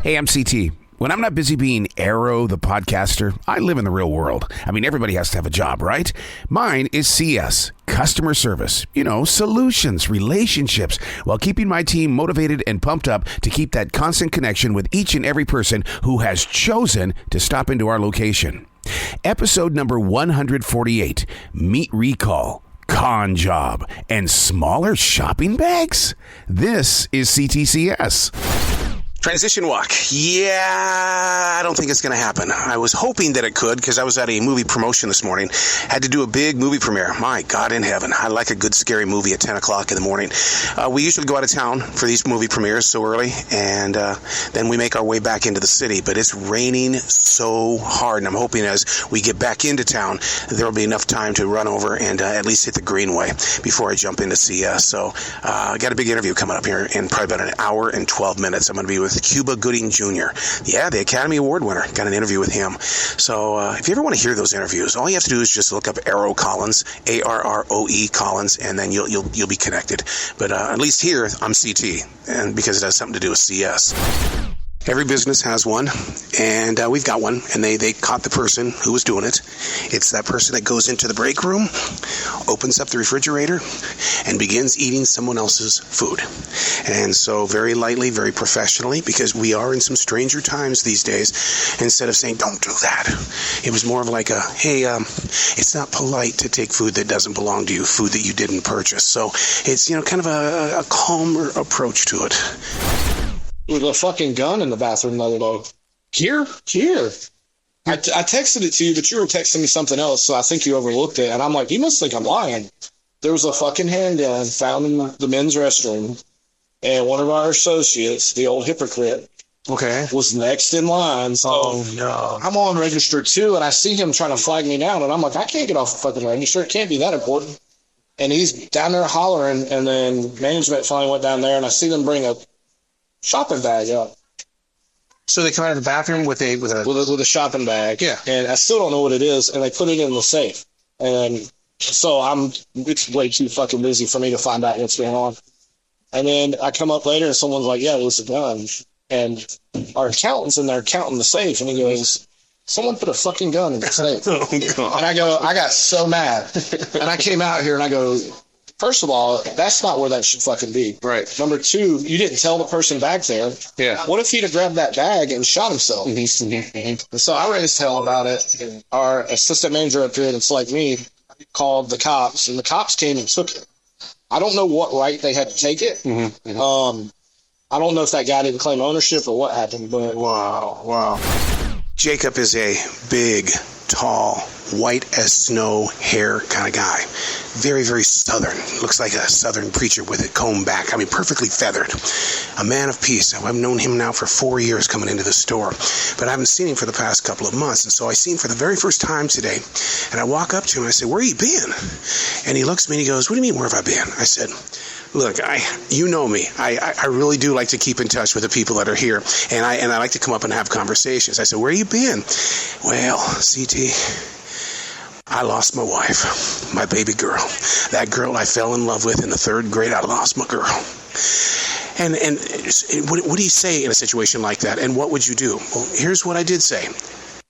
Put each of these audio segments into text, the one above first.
Hey, I'm CT. When I'm not busy being Arroe, the podcaster, I live in the real world. I mean, everybody has to have a job, right? Mine is C.S. Customer Service. You know, solutions, relationships, while keeping my team motivated and pumped up to keep that constant connection with each and every person who has chosen to stop into our location. Episode number 148, Meat Recall, Con Job, and Smaller Shopping Bags? This is C.T.C.S. Transition walk. Yeah, I don't think it's going to happen. I was hoping that it could because I was at a movie promotion this morning. Had to do a big movie premiere. My God in heaven. I like a good scary movie at 10 o'clock in the morning. We usually go out of town for these movie premieres so early, and then we make our way back into the city. But it's raining so hard, and I'm hoping as we get back into town, there will be enough time to run over and at least hit the Greenway before I jump into CS. So I got a big interview coming up here in probably about an hour and 12 minutes. I'm going to be with Cuba Gooding Jr. Yeah, the Academy Award winner. Got an interview with him. So if you ever want to hear those interviews, all you have to do is just look up Arroe Collins, Arroe Collins, and then you'll be connected. But at least here, I'm CT, and because it has something to do with CS. Every business has one, and we've got one, and they caught the person who was doing it. It's that person that goes into the break room, opens up the refrigerator, and begins eating someone else's food. And so very lightly, very professionally, because we are in some stranger times these days, instead of saying, don't do that, it was more of like a, hey, it's not polite to take food that doesn't belong to you, food that you didn't purchase. So it's, kind of a calmer approach to it. With a fucking gun in the bathroom the other day. Here. I texted it to you, but you were texting me something else, so I think you overlooked it. And I'm like, you must think I'm lying. There was a fucking handgun found in the men's restroom, and one of our associates, the old hypocrite, was next in line. So no. I'm on register 2, and I see him trying to flag me down, and I'm like, I can't get off the fucking register. It can't be that important. And he's down there hollering, and then management finally went down there, and I see them bring a shopping bag up. So they come out of the bathroom with a shopping bag. Yeah. And I still don't know what it is, and they put it in the safe. And so it's way too fucking busy for me to find out what's going on. And then I come up later and someone's like, yeah, it was a gun. And our accountant's in there counting the safe, and he goes, someone put a fucking gun in the safe. Oh, God. And I go, I got so mad. And I came out here and I go, first of all, that's not where that should fucking be. Right. Number 2, you didn't tell the person back there. Yeah. What if he'd have grabbed that bag and shot himself? And so I raised hell about it. Our assistant manager up here, that's like me, called the cops, and the cops came and took it. I don't know what right they had to take it. I don't know if that guy didn't claim ownership or what happened, but Wow. Jacob is a big, tall, white as snow hair kind of guy. Very, very southern. Looks like a southern preacher with it combed back. I mean, perfectly feathered. A man of peace. I've known him now for 4 years coming into the store, but I haven't seen him for the past couple of months. And so I see him for the very first time today, and I walk up to him and I say, where you been? And he looks at me and he goes, what do you mean, where have I been? I said, look, you know me. I really do like to keep in touch with the people that are here, and I like to come up and have conversations. I said, where you been? Well, CT, I lost my wife, my baby girl. That girl I fell in love with in the 3rd grade, I lost my girl. And what do you say in a situation like that? And what would you do? Well, here's what I did say.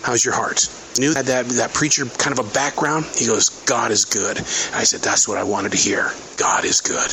How's your heart? Knew that preacher kind of a background? He goes, God is good. And I said, that's what I wanted to hear. God is good.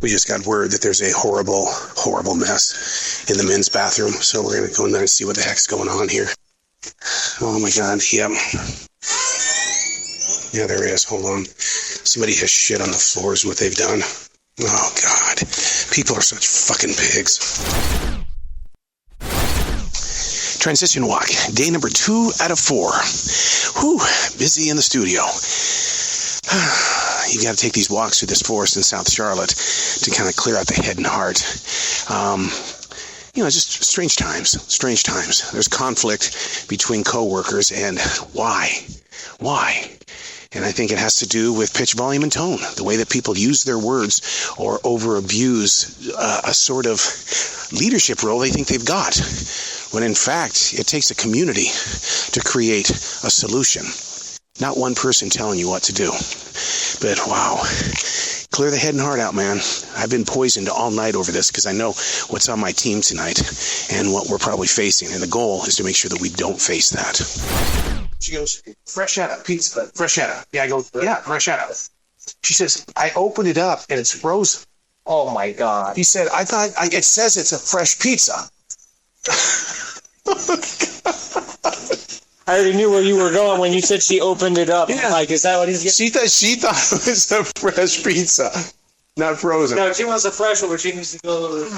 We just got word that there's a horrible, horrible mess in the men's bathroom. So we're going to go in there and see what the heck's going on here. Oh, my God. Yep. Yeah, there he is. Hold on. Somebody has shit on the floor is what they've done. Oh, God. People are such fucking pigs. Transition walk. Day number 2 out of 4. Whew, busy in the studio. You got to take these walks through this forest in South Charlotte to kind of clear out the head and heart. Just strange times. There's conflict between coworkers, and why? And I think it has to do with pitch, volume, and tone, the way that people use their words or over-abuse a sort of leadership role they think they've got, when in fact it takes a community to create a solution, not one person telling you what to do. But wow, clear the head and heart out, man. I've been poisoned all night over this because I know what's on my team tonight and what we're probably facing. And the goal is to make sure that we don't face that. She goes, Freshetta, pizza, Freshetta. Yeah, I go, yeah, Freshetta. She says, I opened it up and it's frozen. Oh my God. He said, I thought it says it's a fresh pizza. I already knew where you were going when you said she opened it up. Yeah. Like, is that what he's getting? She thought it was a fresh pizza, not frozen. No, she wants a fresh one, but she needs to go.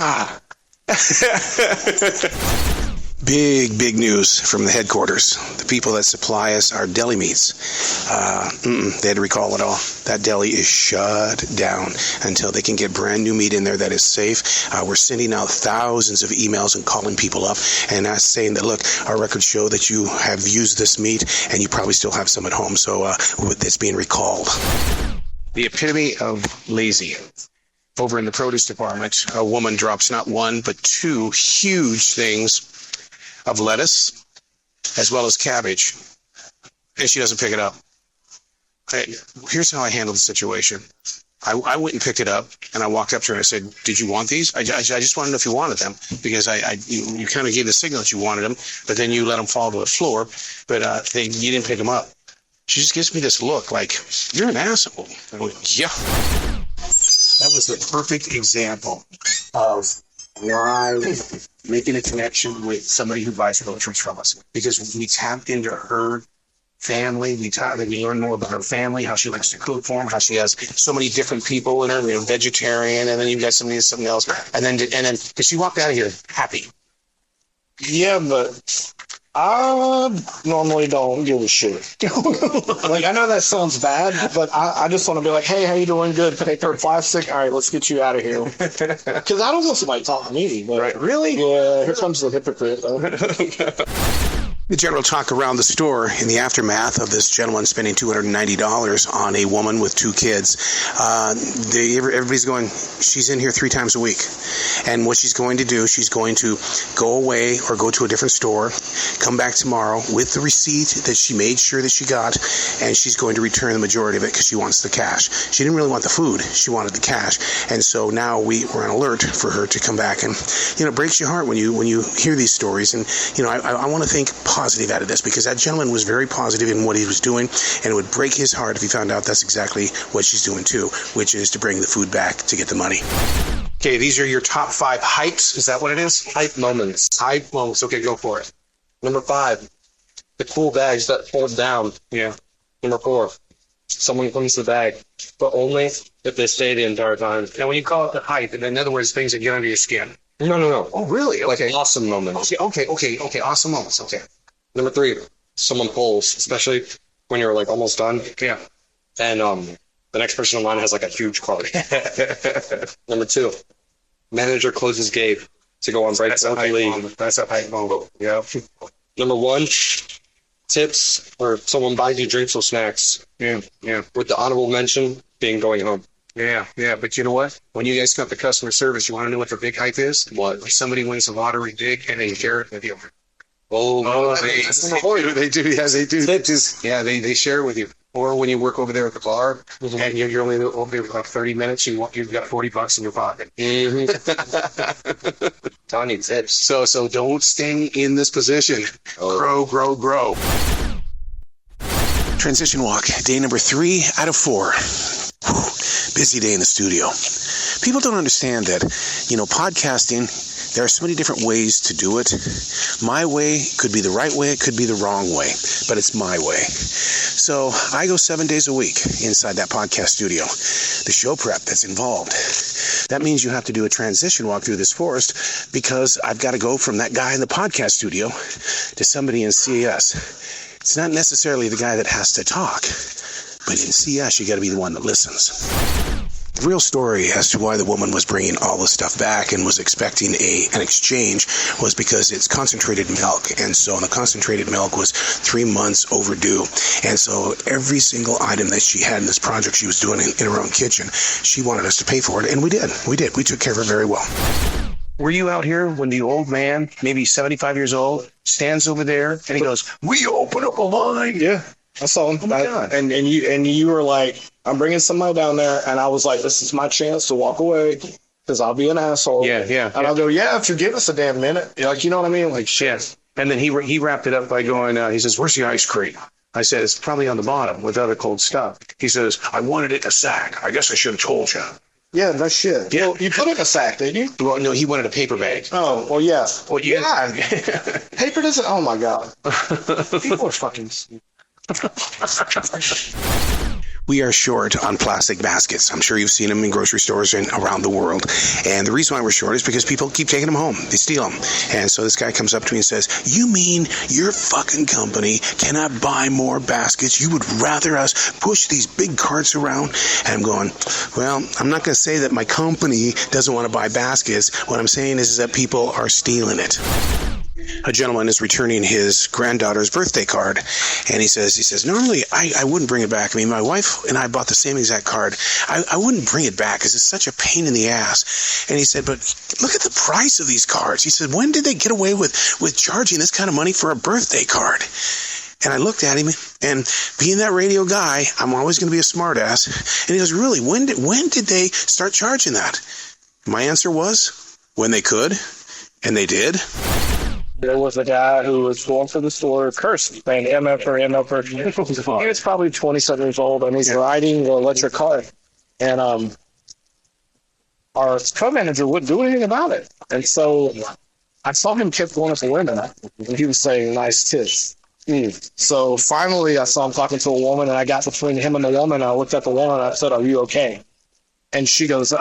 Big news from the headquarters. The people that supply us our deli meats, they had to recall it all. That deli is shut down until they can get brand new meat in there that is safe. We're sending out thousands of emails and calling people up and saying that, look, our records show that you have used this meat and you probably still have some at home, so it's being recalled. The epitome of lazy. Over in the produce department, a woman drops not one but two huge things of lettuce as well as cabbage, and she doesn't pick it up. Here's how I handled the situation. I went and picked it up, and I walked up to her and I said, did you want these? I just wanted to know if you wanted them, because you kind of gave the signal that you wanted them, but then you let them fall to the floor, but you didn't pick them up. She just gives me this look like, you're an asshole. I went, yeah. That was the perfect example of why making a connection with somebody who buys groceries from us, because we tapped into her family. We learned more about her family, how she likes to cook for them, how she has so many different people in her, vegetarian, and then you've got something else, and then because she walked out of here happy. Yeah, but I normally don't give a shit. Like, I know that sounds bad, but I just want to be like, hey, how you doing? Good. Take their plastic. All right, let's get you out of here. Because I don't want somebody talking to me. But right? Really? Yeah, here comes the hypocrite, though. The general talk around the store in the aftermath of this gentleman spending $290 on a woman with two kids. Everybody's going, she's in here 3 times a week. And what she's going to do, she's going to go away or go to a different store, come back tomorrow with the receipt that she made sure that she got, and she's going to return the majority of it because she wants the cash. She didn't really want the food. She wanted the cash. And so now we're on alert for her to come back. And, it breaks your heart when you hear these stories. And, I want to think positive out of this, because that gentleman was very positive in what he was doing, and it would break his heart if he found out that's exactly what she's doing too, which is to bring the food back to get the money. Okay, these are your top 5 hypes. Is that what it is? Hype moments. Hype moments. Okay, go for it. Number 5, the cool bags that fold down. Yeah. Number 4, someone cleans the bag, but only if they stay the entire time. Now, when you call it the hype, in other words, things that get under your skin. No. Oh, really? Okay. Like awesome moments. Okay. Awesome moments. Okay. Number 3, someone pulls, especially when you're like almost done. Yeah. And the next person in line has like a huge cart. Number 2, manager closes gate to go on break. That's a hype moment. Yeah. Number 1, tips, or someone buys you drinks or snacks. Yeah. With the honorable mention being going home. Yeah, but you know what? When you guys come up to customer service, you want to know what the big hype is? What? Like somebody wins the lottery big and they share it with you. They do. Yes, they do. Tips. Yeah, they share it with you. Or when you work over there at the bar, and you're only over there for like 30 minutes, you've got $40 in your pocket. Telling you tips. So don't stay in this position. Grow. Transition walk, day number 3 out of 4. Busy day in the studio. People don't understand that, podcasting, there are so many different ways to do it. My way could be the right way, it could be the wrong way, but it's my way. So I go 7 days a week inside that podcast studio. The show prep that's involved. That means you have to do a transition walk through this forest, because I've got to go from that guy in the podcast studio to somebody in C.S. It's not necessarily the guy that has to talk, but in C.S. you got to be the one that listens. The real story as to why the woman was bringing all the stuff back and was expecting an exchange was because it's concentrated milk, and so the concentrated milk was 3 months overdue, and so every single item that she had in this project she was doing in her own kitchen, she wanted us to pay for it, and we did. We took care of her very well. Were you out here when the old man, maybe 75 years old, stands over there and he goes, "We open up a line"? Yeah. I saw him. Oh my God. And you were like, I'm bringing somebody down there, and I was like, this is my chance to walk away because I'll be an asshole. Yeah. And I'll go, yeah, if you give us a damn minute, like, you know what I mean? Like, shit. Yes. And then he wrapped it up by going, he says, where's the ice cream? I said, it's probably on the bottom with other cold stuff. He says, I wanted it in a sack. I guess I should have told you. Yeah, no shit. Yeah. Well, you put it in a sack, didn't you? Well, no, he wanted a paper bag. Oh, well, yeah. Well, yeah. Paper doesn't. Oh my God. People are fucking. We are short on plastic baskets. I'm sure you've seen them in grocery stores and around the world. And the reason why we're short is because people keep taking them home. They steal them. And so this guy comes up to me and says, you mean your fucking company cannot buy more baskets? You would rather us push these big carts around? And I'm going, well, I'm not going to say that my company doesn't want to buy baskets. What I'm saying is that people are stealing it. A gentleman is returning his granddaughter's birthday card, and he says, normally I wouldn't bring it back. I mean, my wife and I bought the same exact card. I wouldn't bring it back because it's such a pain in the ass. And he said, but look at the price of these cards. He said, when did they get away with charging this kind of money for a birthday card? And I looked at him, and being that radio guy, I'm always going to be a smartass. And he goes, really, when did they start charging that? My answer was, when they could, and they did. There was a guy who was going to the store cursing, saying MFR. He was probably 27 years old, and he's riding the electric car. And our co-manager wouldn't do anything about it. And so I saw him kept going up the window, and he was saying, nice tits. So finally, I saw him talking to a woman, and I got between him and the woman, and I looked at the woman, and I said, are you okay? And she goes, we're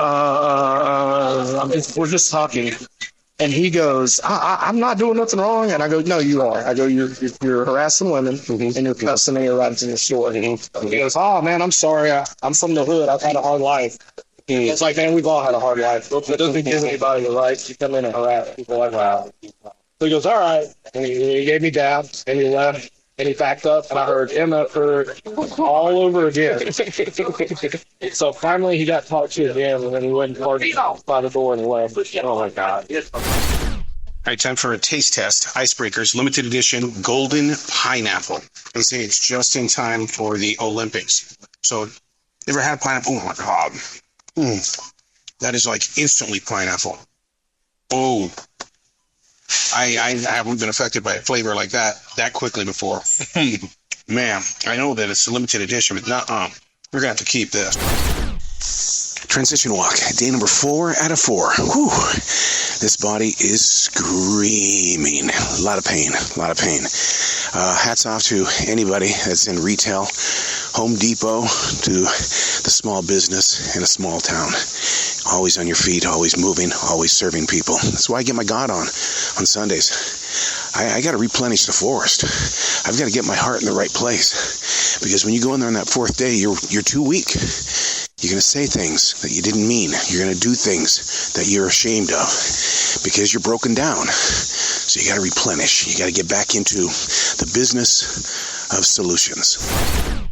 just talking. And he goes, I'm not doing nothing wrong. And I go, no, you are. I go, you're harassing women, and you're cussing me right into the store. And he goes, oh, man, I'm sorry. I'm from the hood. I've had a hard life. It's like, man, we've all had a hard life. It doesn't give anybody the right to come in and harass people like that. So he goes, all right. And he gave me dabs, and he left. And he backed up, and I heard Emma all over again. So finally, he got talked to again, and then he went and parked by the door and left. Oh, my God. All right, time for a taste test. Icebreakers, limited edition, golden pineapple. They say it's just in time for the Olympics. So, never had pineapple? Oh, my God. That is like instantly pineapple. Oh. I haven't been affected by a flavor like that quickly before. Man, I know that it's a limited edition, but we're going to have to keep this. Transition walk, day number 4 out of 4. Whew. This body is screaming. A lot of pain. Hats off to anybody that's in retail, Home Depot, to the small business in a small town. Always on your feet, always moving, always serving people. That's why I get my God on Sundays. I got to replenish the forest. I've got to get my heart in the right place. Because when you go in there on that 4th day, you're too weak. You're going to say things that you didn't mean. You're going to do things that you're ashamed of because you're broken down. So you got to replenish. You got to get back into the business of solutions.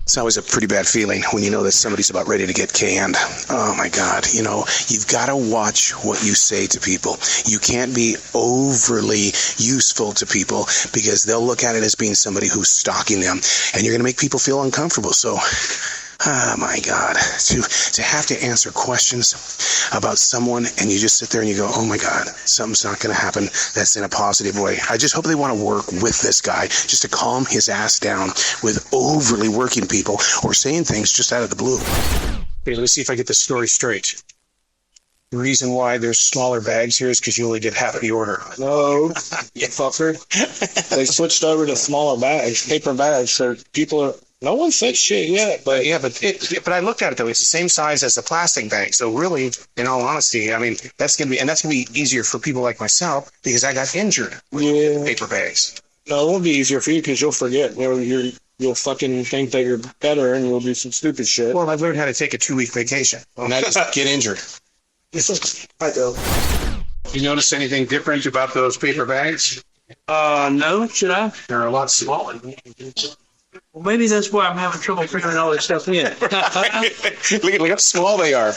It's always a pretty bad feeling when you know that somebody's about ready to get canned. Oh, my God. You know, you've got to watch what you say to people. You can't be overly useful to people because they'll look at it as being somebody who's stalking them, and you're going to make people feel uncomfortable. So, oh, my God. To have to answer questions about someone, and you just sit there and you go, oh, my God, something's not going to happen that's in a positive way. I just hope they want to work with this guy just to calm his ass down with overly working people or saying things just out of the blue. Okay, let me see if I get this story straight. The reason why there's smaller bags here is because you only get half the order. No, you fucker. They switched over to smaller bags, paper bags, so people are... No one said shit yet, but but I looked at it though. It's the same size as the plastic bag. So really, in all honesty, I mean that's gonna be easier for people like myself because I got injured with paper bags. No, it won't be easier for you because you'll forget. You'll fucking think that you're better and you'll do some stupid shit. Well, I've learned how to take a 2-week vacation and not just get injured. I do. You notice anything different about those paper bags? No, should I? They're a lot smaller. Well, maybe that's why I'm having trouble figuring all this stuff in. Look how small they are.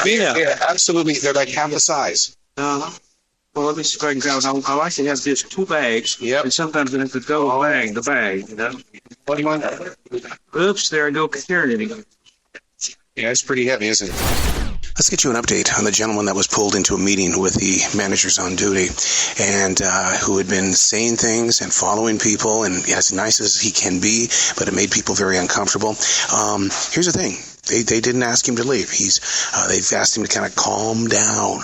Yeah, absolutely. They're like half the size. Well, let me see if I can count. I actually have just 2 bags. Yep. And sometimes I have to double bag the bag, you know. What do you want? Oops, there I go security. Yeah, it's pretty heavy, isn't it? Let's get you an update on the gentleman that was pulled into a meeting with the managers on duty and who had been saying things and following people and as nice as he can be, but it made people very uncomfortable. Here's the thing. They didn't ask him to leave. They've asked him to kind of calm down.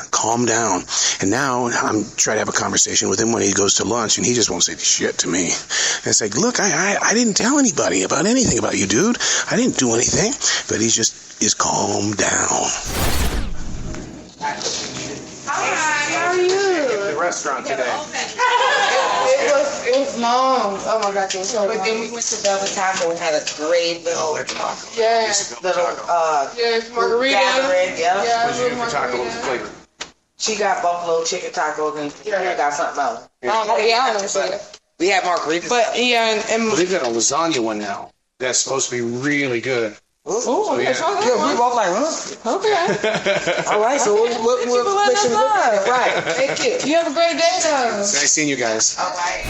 And now I'm trying to have a conversation with him when he goes to lunch, and he just won't say shit to me. And it's like, look, I didn't tell anybody about anything about you, dude. I didn't do anything. But he just is calmed down. Hi, how are you? The restaurant today. It was long. Oh my God, it was so long. But then we went to Double Taco and had a great little taco. Yes. Yes, margarita. Gathering, yeah. What'd you do for taco flavor? She got buffalo chicken tacos and he got something else. I don't know. We had margaritas. But yeah, and They've got a lasagna one now. That's supposed to be really good. Ooh, yeah. Yeah, we both like, huh? okay. All right, so we'll make sure we look at it. Right. Thank you. You have a great day, though. Nice seeing you guys. All right.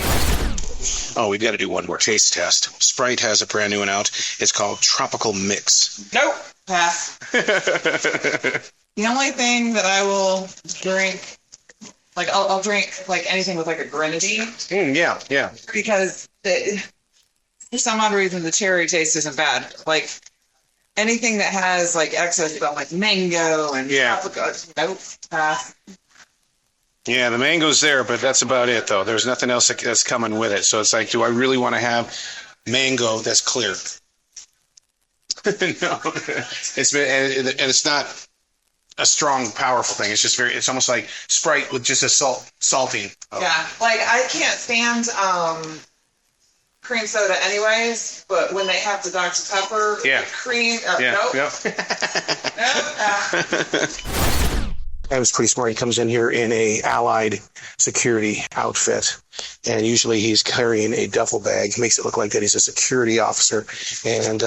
Oh, we've got to do one more taste test. Sprite has a brand new one out. It's called Tropical Mix. Nope. Pass. The only thing that I will drink, like I'll drink like anything with like a grenadine, Yeah. because for some odd reason the cherry taste isn't bad. Like anything that has like excess about like mango and tropical, nope. Pass. Yeah, the mango's there, but that's about it, though. There's nothing else that's coming with it. So it's like, do I really want to have mango that's clear? No. It's not a strong, powerful thing. It's just it's almost like Sprite with just a salting. Yeah, like I can't stand cream soda anyways, but when they have the Dr. Pepper cream, nope. Nope. That was pretty smart. He comes in here in a Allied security outfit, and usually he's carrying a duffel bag. Makes it look like that he's a security officer. And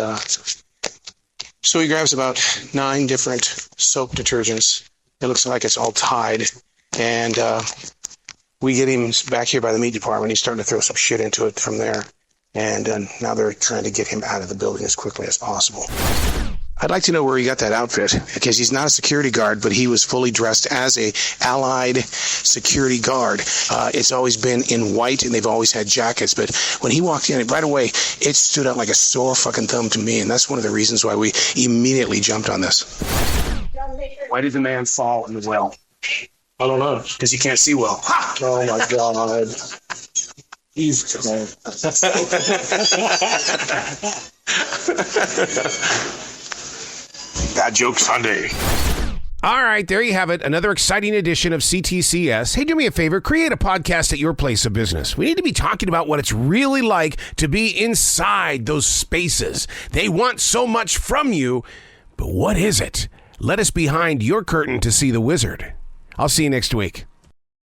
so he grabs about 9 different soap detergents. It looks like it's all Tide. And we get him back here by the meat department. He's starting to throw some shit into it from there. And now they're trying to get him out of the building as quickly as possible. I'd like to know where he got that outfit, because he's not a security guard, but he was fully dressed as a Allied security guard. It's always been in white, and they've always had jackets. But when he walked in, right away, it stood out like a sore fucking thumb to me, and that's one of the reasons why we immediately jumped on this. Why did the man fall in the well? I don't know. Because he can't see well. Ha! Oh my God. He's Bad Joke Sunday. All right, there you have it. Another exciting edition of C.T.C.S. Hey, do me a favor. Create a podcast at your place of business. We need to be talking about what it's really like to be inside those spaces. They want so much from you, but what is it? Let us behind your curtain to see the wizard. I'll see you next week.